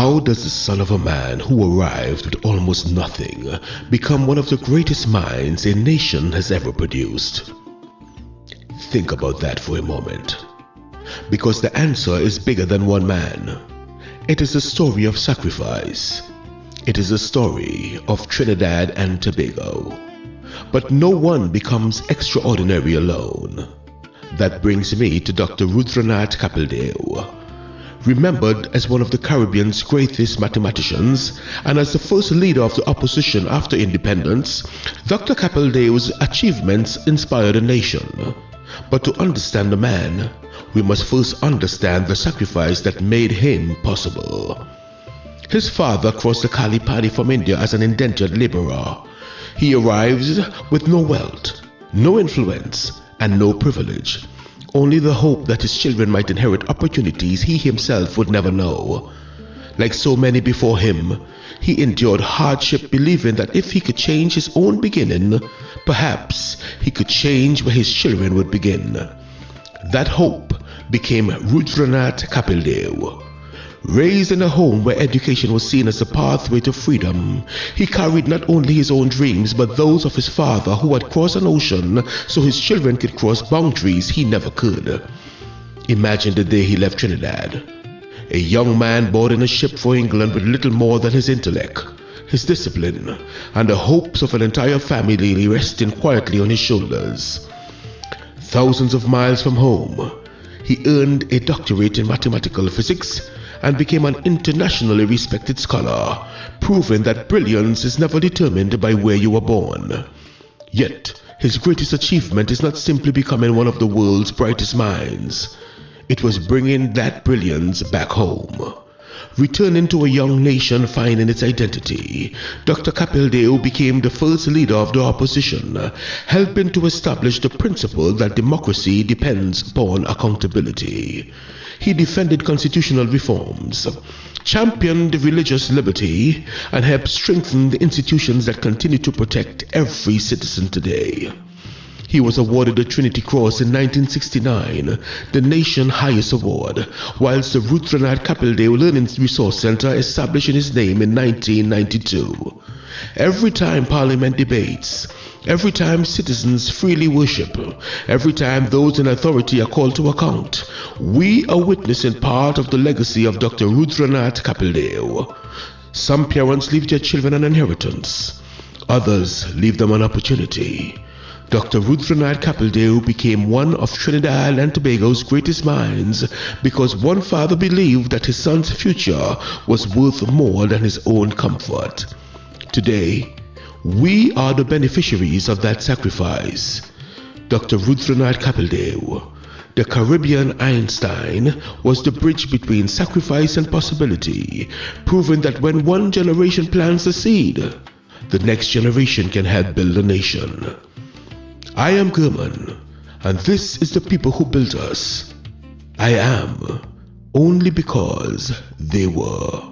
How does the son of a man who arrived with almost nothing become one of the greatest minds a nation has ever produced? Think about that for a moment. Because the answer is bigger than one man. It is a story of sacrifice. It is a story of Trinidad and Tobago. But no one becomes extraordinary alone. That brings me to Dr. Rudranath Capildeo. Remembered as one of the Caribbean's greatest mathematicians and as the first leader of the opposition after independence, Dr. Capildeo's achievements inspired a nation. But to understand the man, we must first understand the sacrifice that made him possible. His father crossed the pani from India as an indentured laborer. He arrives with no wealth, no influence, and no privilege. Only the hope that his children might inherit opportunities he himself would never know. Like so many before him, he endured hardship, believing that if he could change his own beginning, perhaps he could change where his children would begin. That hope became Rudranath Capildeo. Raised in a home where education was seen as a pathway to freedom, he carried not only his own dreams but those of his father, who had crossed an ocean so his children could cross boundaries he never could. Imagine the day he left Trinidad. A young man board in a ship for England with little more than his intellect, his discipline, and the hopes of an entire family resting quietly on his shoulders. Thousands of miles from home, he earned a doctorate in mathematical physics and became an internationally respected scholar, proving that brilliance is never determined by where you were born. Yet, his greatest achievement is not simply becoming one of the world's brightest minds. It was bringing that brilliance back home. Returning to a young nation finding its identity, Dr. Capildeo became the first leader of the opposition, helping to establish the principle that democracy depends upon accountability. He defended constitutional reforms, championed religious liberty, and helped strengthen the institutions that continue to protect every citizen today. He was awarded the Trinity Cross in 1969, the nation's highest award, whilst the Rudranath Capildeo Learning Resource Center established in his name in 1992. Every time Parliament debates, every time citizens freely worship, every time those in authority are called to account, we are witnessing part of the legacy of Dr. Rudranath Capildeo. Some parents leave their children an inheritance, others leave them an opportunity. Dr. Rudranath Capildeo became one of Trinidad and Tobago's greatest minds because one father believed that his son's future was worth more than his own comfort. Today, we are the beneficiaries of that sacrifice. Dr. Rudranath Capildeo, the Caribbean Einstein, was the bridge between sacrifice and possibility, proving that when one generation plants the seed, the next generation can help build a nation. I am German, and this is the people who built us. I am only because they were.